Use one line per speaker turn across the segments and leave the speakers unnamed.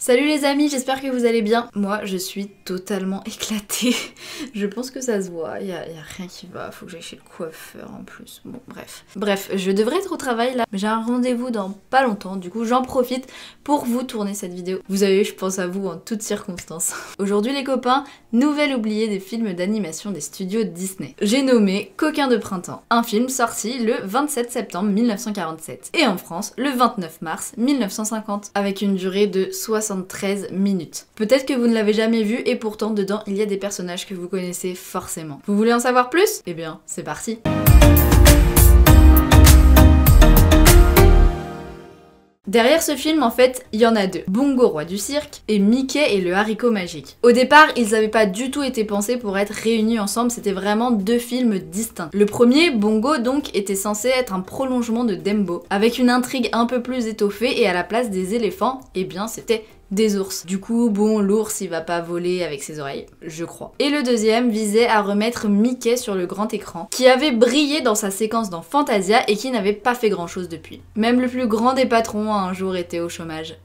Salut les amis, j'espère que vous allez bien. Moi, je suis totalement éclatée. Je pense que ça se voit, y a rien qui va, faut que j'aille chez le coiffeur en plus. Bon, bref. Bref, je devrais être au travail là, mais j'ai un rendez-vous dans pas longtemps, du coup j'en profite pour vous tourner cette vidéo. Vous avez vu, je pense à vous en toutes circonstances. Aujourd'hui les copains, nouvelle oubliée des films d'animation des studios Disney. J'ai nommé Coquin de printemps, un film sorti le 27 septembre 1947 et en France le 29 mars 1950, avec une durée de 73 minutes. Peut-être que vous ne l'avez jamais vu et pourtant dedans il y a des personnages que vous connaissez forcément. Vous voulez en savoir plus? Eh bien, c'est parti! Derrière ce film, en fait, il y en a deux. Bongo, roi du cirque, et Mickey et le haricot magique. Au départ, ils n'avaient pas du tout été pensés pour être réunis ensemble, c'était vraiment deux films distincts. Le premier, Bongo, donc, était censé être un prolongement de Dumbo, avec une intrigue un peu plus étoffée, et à la place des éléphants, eh bien, c'était des ours. Du coup, bon, l'ours il va pas voler avec ses oreilles, je crois. Et le deuxième visait à remettre Mickey sur le grand écran, qui avait brillé dans sa séquence dans Fantasia et qui n'avait pas fait grand chose depuis. Même le plus grand des patrons a un jour été au chômage.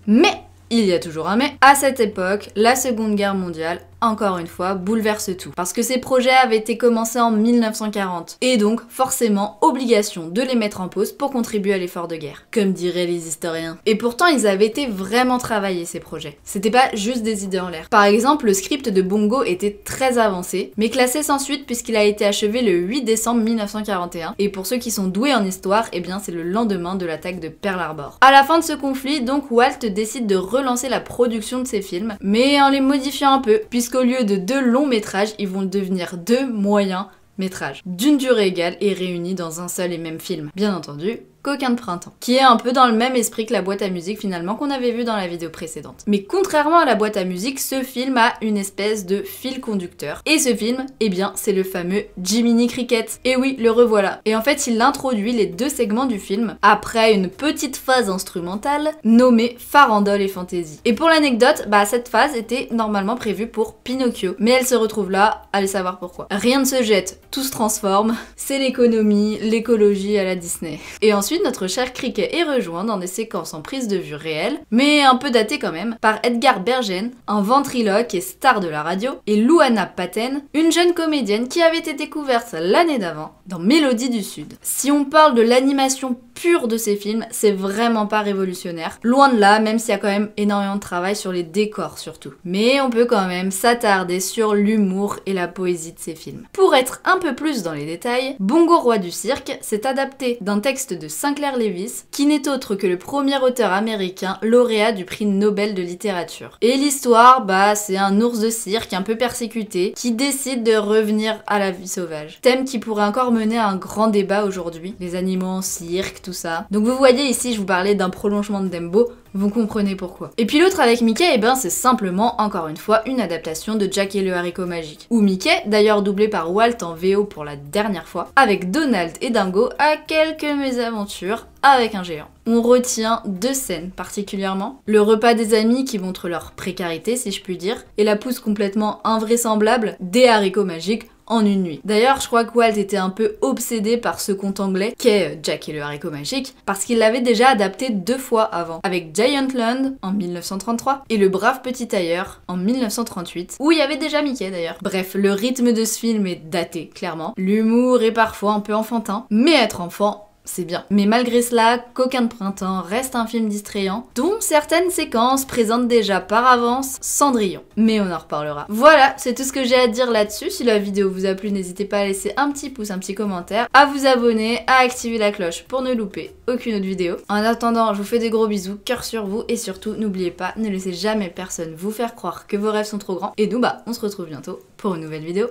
Mais il y a toujours un mais. À cette époque, la Seconde Guerre mondiale, encore une fois, bouleverse tout. Parce que ces projets avaient été commencés en 1940. Et donc, forcément, obligation de les mettre en pause pour contribuer à l'effort de guerre. Comme diraient les historiens. Et pourtant, ils avaient été vraiment travaillés, ces projets. C'était pas juste des idées en l'air. Par exemple, le script de Bongo était très avancé, mais classé sans suite puisqu'il a été achevé le 8 décembre 1941. Et pour ceux qui sont doués en histoire, eh bien, c'est le lendemain de l'attaque de Pearl Harbor. À la fin de ce conflit, donc, Walt décide de relancer la production de ses films, mais en les modifiant un peu, puisqu'au lieu de 2 longs métrages, ils vont devenir 2 moyens métrages, d'une durée égale et réunis dans un seul et même film. Bien entendu, Coquin de printemps, qui est un peu dans le même esprit que la boîte à musique finalement qu'on avait vu dans la vidéo précédente. Mais contrairement à la boîte à musique, ce film a une espèce de fil conducteur. Et ce film, eh bien, c'est le fameux Jiminy Cricket. Et oui, le revoilà. Et en fait, il introduit les 2 segments du film après une petite phase instrumentale nommée Farandole et Fantaisie. Et pour l'anecdote, bah cette phase était normalement prévue pour Pinocchio, mais elle se retrouve là, allez savoir pourquoi. Rien ne se jette, tout se transforme, c'est l'économie, l'écologie à la Disney. Et ensuite, notre cher Cricket est rejoint dans des séquences en prise de vue réelle, mais un peu datées quand même, par Edgar Bergen, un ventriloque et star de la radio, et Luana Patten, une jeune comédienne qui avait été découverte l'année d'avant dans Mélodie du Sud. Si on parle de l'animation pure de ces films, c'est vraiment pas révolutionnaire. Loin de là, même s'il y a quand même énormément de travail sur les décors surtout. Mais on peut quand même s'attarder sur l'humour et la poésie de ces films. Pour être un peu plus dans les détails, Bongo, roi du cirque s'est adapté d'un texte de Sinclair Lewis, qui n'est autre que le premier auteur américain lauréat du prix Nobel de littérature. Et l'histoire, bah c'est un ours de cirque un peu persécuté qui décide de revenir à la vie sauvage. Thème qui pourrait encore mener à un grand débat aujourd'hui, les animaux en cirque, tout ça. Donc vous voyez ici, je vous parlais d'un prolongement de Dumbo, vous comprenez pourquoi. Et puis l'autre avec Mickey, eh ben c'est simplement, encore une fois, une adaptation de Jack et le haricot magique. Où Mickey, d'ailleurs doublé par Walt en VO pour la dernière fois, avec Donald et Dingo, a quelques mésaventures avec un géant. On retient 2 scènes particulièrement. Le repas des amis qui montre leur précarité, si je puis dire, et la pousse complètement invraisemblable des haricots magiques en une nuit. D'ailleurs, je crois que Walt était un peu obsédé par ce conte anglais qu'est Jack et le haricot magique, parce qu'il l'avait déjà adapté 2 fois avant, avec Giantland en 1933 et Le brave petit tailleur en 1938, où il y avait déjà Mickey d'ailleurs. Bref, le rythme de ce film est daté, clairement. L'humour est parfois un peu enfantin, mais être enfant, c'est bien. Mais malgré cela, Coquin de printemps reste un film distrayant, dont certaines séquences présentent déjà par avance Cendrillon. Mais on en reparlera. Voilà, c'est tout ce que j'ai à dire là-dessus. Si la vidéo vous a plu, n'hésitez pas à laisser un petit pouce, un petit commentaire, à vous abonner, à activer la cloche pour ne louper aucune autre vidéo. En attendant, je vous fais des gros bisous, cœur sur vous, et surtout, n'oubliez pas, ne laissez jamais personne vous faire croire que vos rêves sont trop grands. Et nous, bah, on se retrouve bientôt pour une nouvelle vidéo.